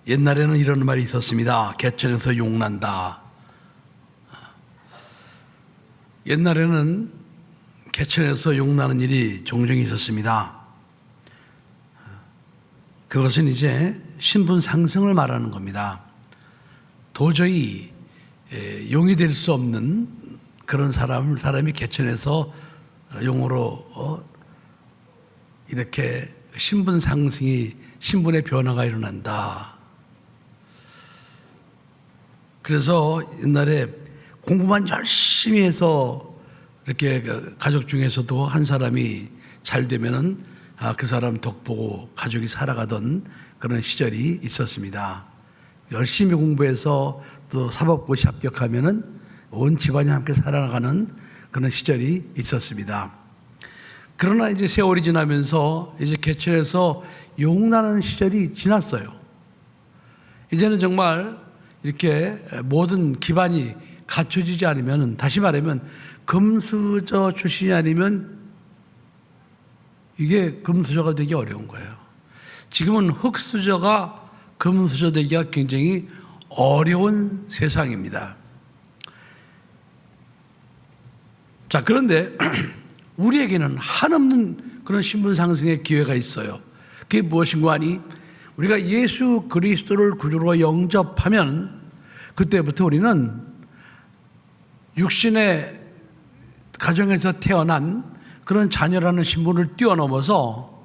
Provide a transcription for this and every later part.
옛날에는 이런 말이 있었습니다. 개천에서 용난다. 옛날에는 개천에서 용나는 일이 종종 있었습니다. 그것은 이제 신분 상승을 말하는 겁니다. 도저히 용이 될 수 없는 그런 사람이 개천에서 용으로 이렇게 신분 상승이, 신분의 변화가 일어난다. 그래서 옛날에 공부만 열심히 해서 이렇게 가족 중에서도 한 사람이 잘 되면은 그 사람 덕보고 가족이 살아가던 그런 시절이 있었습니다. 열심히 공부해서 또 사법고시 합격하면은 온 집안이 함께 살아가는 그런 시절이 있었습니다. 그러나 이제 세월이 지나면서 이제 개천에서 용나는 시절이 지났어요. 이제는 정말 이렇게 모든 기반이 갖춰지지 않으면, 다시 말하면 금수저 출신이 아니면 이게 금수저가 되기 어려운 거예요. 지금은 흙수저가 금수저 되기가 굉장히 어려운 세상입니다. 자, 그런데 우리에게는 한없는 그런 신분 상승의 기회가 있어요. 그게 무엇인가 하니, 우리가 예수 그리스도를 구주로 영접하면 그때부터 우리는 육신의 가정에서 태어난 그런 자녀라는 신분을 뛰어넘어서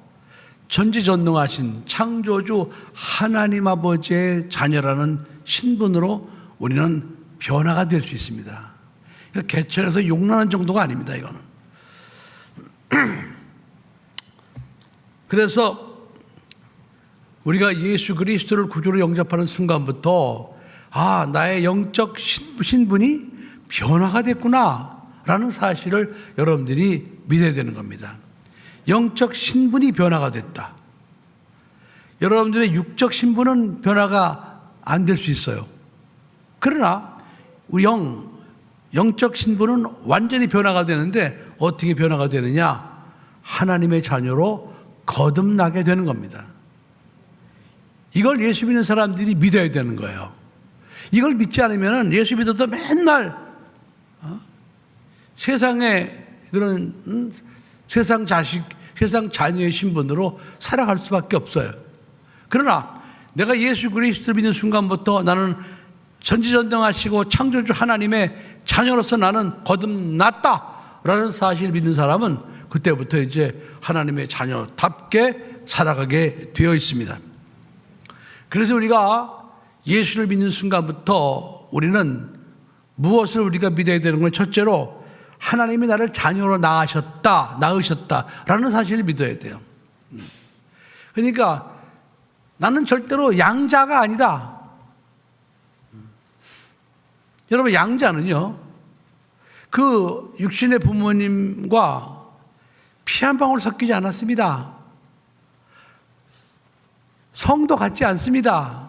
전지전능하신 창조주 하나님 아버지의 자녀라는 신분으로 우리는 변화가 될 수 있습니다. 개천에서 용나는 정도가 아닙니다, 이거는. 그래서 우리가 예수 그리스도를 구주로 영접하는 순간부터 나의 영적 신분이 변화가 됐구나 라는 사실을 여러분들이 믿어야 되는 겁니다. 영적 신분이 변화가 됐다. 여러분들의 육적 신분은 변화가 안 될 수 있어요. 그러나 우리 영적 신분은 완전히 변화가 되는데, 어떻게 변화가 되느냐? 하나님의 자녀로 거듭나게 되는 겁니다. 이걸 예수 믿는 사람들이 믿어야 되는 거예요. 이걸 믿지 않으면 예수 믿어도 맨날 세상의 그런 세상 자녀의 신분으로 살아갈 수밖에 없어요. 그러나 내가 예수 그리스도를 믿는 순간부터 나는 전지전능하시고 창조주 하나님의 자녀로서 나는 거듭났다라는 사실을 믿는 사람은 그때부터 이제 하나님의 자녀답게 살아가게 되어 있습니다. 그래서 우리가 예수를 믿는 순간부터 우리는 무엇을 우리가 믿어야 되는 건, 첫째로 하나님이 나를 자녀로 낳으셨다라는 사실을 믿어야 돼요. 그러니까 나는 절대로 양자가 아니다. 여러분, 양자는요, 그 육신의 부모님과 피 한 방울 섞이지 않았습니다. 성도 같지 않습니다.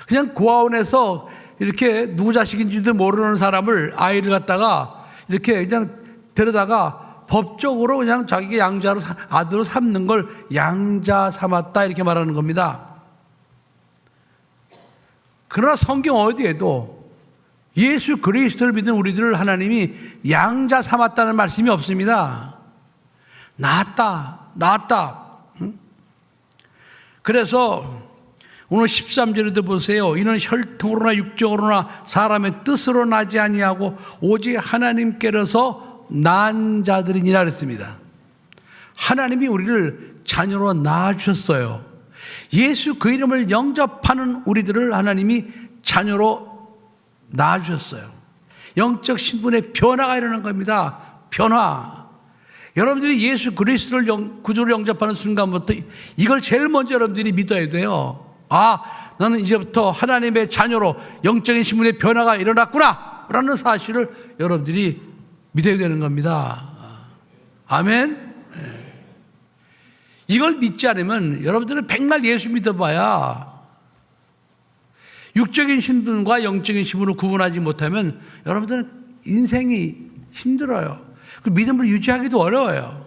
그냥 고아원에서 이렇게 누구 자식인지도 모르는 사람을, 아이를 갖다가 이렇게 그냥 데려다가 법적으로 그냥 자기가 양자로, 아들로 삼는 걸 양자 삼았다 이렇게 말하는 겁니다. 그러나 성경 어디에도 예수 그리스도를 믿는 우리들을 하나님이 양자 삼았다는 말씀이 없습니다. 낳았다. 그래서 오늘 13절에도 보세요. 이는 혈통으로나 육적으로나 사람의 뜻으로 나지 아니하고 오직 하나님께로서 난 자들이니라 그랬습니다. 하나님이 우리를 자녀로 낳아주셨어요. 예수 그 이름을 영접하는 우리들을 하나님이 자녀로 낳아주셨어요. 영적 신분의 변화가 일어난 겁니다. 변화. 여러분들이 예수 그리스도를 구주로 영접하는 순간부터 이걸 제일 먼저 여러분들이 믿어야 돼요. 나는 이제부터 하나님의 자녀로 영적인 신분의 변화가 일어났구나 라는 사실을 여러분들이 믿어야 되는 겁니다. 아멘. 이걸 믿지 않으면 여러분들은 백날 예수 믿어봐야 육적인 신분과 영적인 신분을 구분하지 못하면 여러분들은 인생이 힘들어요. 그 믿음을 유지하기도 어려워요.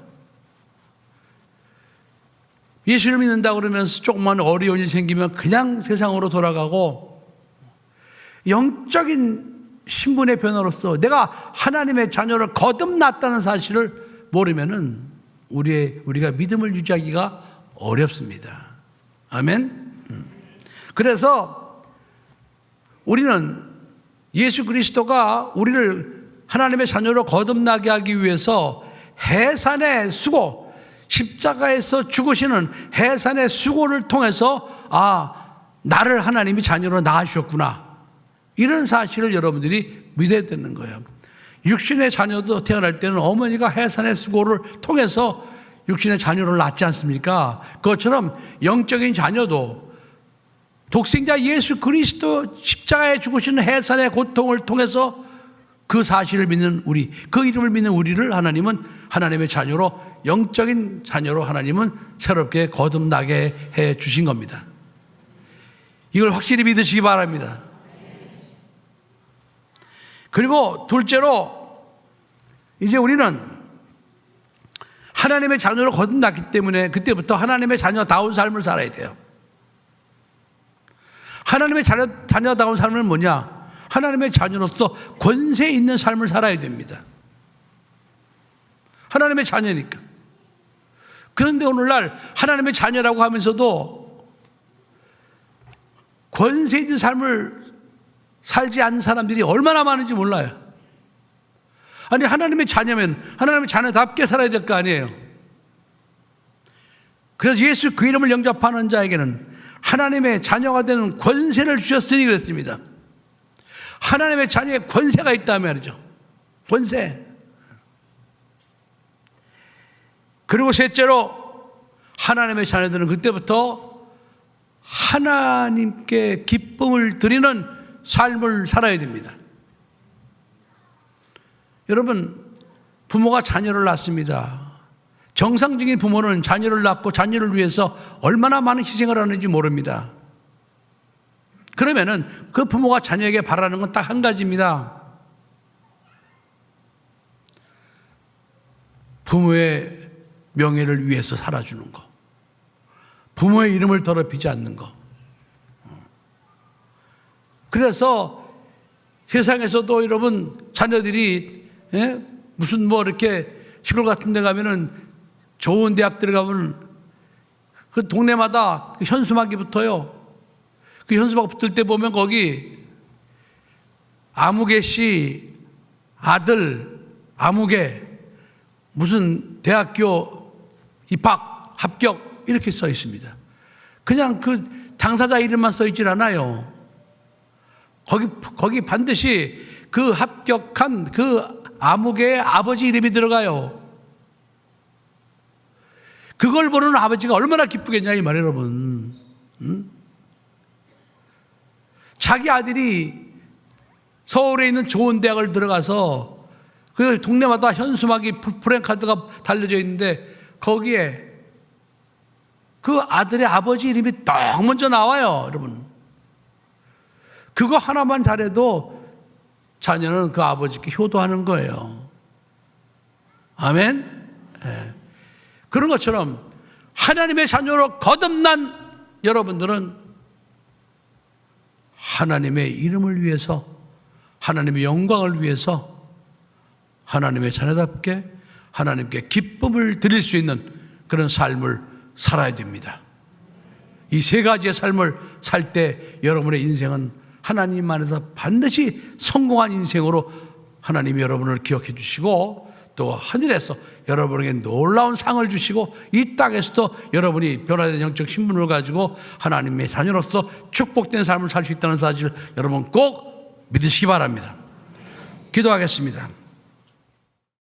예수를 믿는다 그러면서 조금만 어려운 일 생기면 그냥 세상으로 돌아가고, 영적인 신분의 변화로서 내가 하나님의 자녀를 거듭났다는 사실을 모르면은 우리가 믿음을 유지하기가 어렵습니다. 아멘. 그래서 우리는 예수 그리스도가 우리를 하나님의 자녀로 거듭나게 하기 위해서 해산의 수고, 십자가에서 죽으시는 해산의 수고를 통해서 나를 하나님이 자녀로 낳으셨구나, 이런 사실을 여러분들이 믿어야 되는 거예요. 육신의 자녀도 태어날 때는 어머니가 해산의 수고를 통해서 육신의 자녀를 낳지 않습니까? 그것처럼 영적인 자녀도 독생자 예수 그리스도 십자가에 죽으시는 해산의 고통을 통해서 그 사실을 믿는 우리, 그 이름을 믿는 우리를 하나님은 하나님의 자녀로, 영적인 자녀로 하나님은 새롭게 거듭나게 해 주신 겁니다. 이걸 확실히 믿으시기 바랍니다. 그리고 둘째로, 이제 우리는 하나님의 자녀로 거듭났기 때문에 그때부터 하나님의 자녀다운 삶을 살아야 돼요. 하나님의 자녀다운 삶은 뭐냐? 하나님의 자녀로서 권세 있는 삶을 살아야 됩니다. 하나님의 자녀니까. 그런데 오늘날 하나님의 자녀라고 하면서도 권세 있는 삶을 살지 않는 사람들이 얼마나 많은지 몰라요. 아니, 하나님의 자녀면 하나님의 자녀답게 살아야 될 거 아니에요. 그래서 예수 그 이름을 영접하는 자에게는 하나님의 자녀가 되는 권세를 주셨으니 그랬습니다. 하나님의 자녀의 권세가 있다 말이죠. 권세. 그리고 셋째로, 하나님의 자녀들은 그때부터 하나님께 기쁨을 드리는 삶을 살아야 됩니다. 여러분, 부모가 자녀를 낳습니다. 정상적인 부모는 자녀를 낳고 자녀를 위해서 얼마나 많은 희생을 하는지 모릅니다. 그러면은 그 부모가 자녀에게 바라는 건 딱 한 가지입니다. 부모의 명예를 위해서 살아주는 거, 부모의 이름을 더럽히지 않는 거. 그래서 세상에서도 여러분, 자녀들이 무슨 뭐 이렇게 시골 같은 데 가면은, 좋은 대학 들어가면 그 동네마다 그 현수막이 붙어요. 그 현수막 붙을 때 보면 거기 아무개 씨 아들 아무개 무슨 대학교 입학 합격 이렇게 써 있습니다. 그냥 그 당사자 이름만 써 있질 않아요. 거기 반드시 그 합격한 그 아무개의 아버지 이름이 들어가요. 그걸 보는 아버지가 얼마나 기쁘겠냐 이 말이에요, 여러분. 자기 아들이 서울에 있는 좋은 대학을 들어가서 그 동네마다 현수막이 프랭카드가 달려져 있는데 거기에 그 아들의 아버지 이름이 딱 먼저 나와요, 여러분. 그거 하나만 잘해도 자녀는 그 아버지께 효도하는 거예요. 아멘? 네. 그런 것처럼 하나님의 자녀로 거듭난 여러분들은 하나님의 이름을 위해서, 하나님의 영광을 위해서 하나님의 자녀답게 하나님께 기쁨을 드릴 수 있는 그런 삶을 살아야 됩니다. 이 세 가지의 삶을 살 때 여러분의 인생은 하나님 안에서 반드시 성공한 인생으로 하나님이 여러분을 기억해 주시고, 또 하늘에서 여러분에게 놀라운 상을 주시고, 이 땅에서도 여러분이 변화된 영적 신분을 가지고 하나님의 자녀로서 축복된 삶을 살 수 있다는 사실 여러분 꼭 믿으시기 바랍니다. 기도하겠습니다.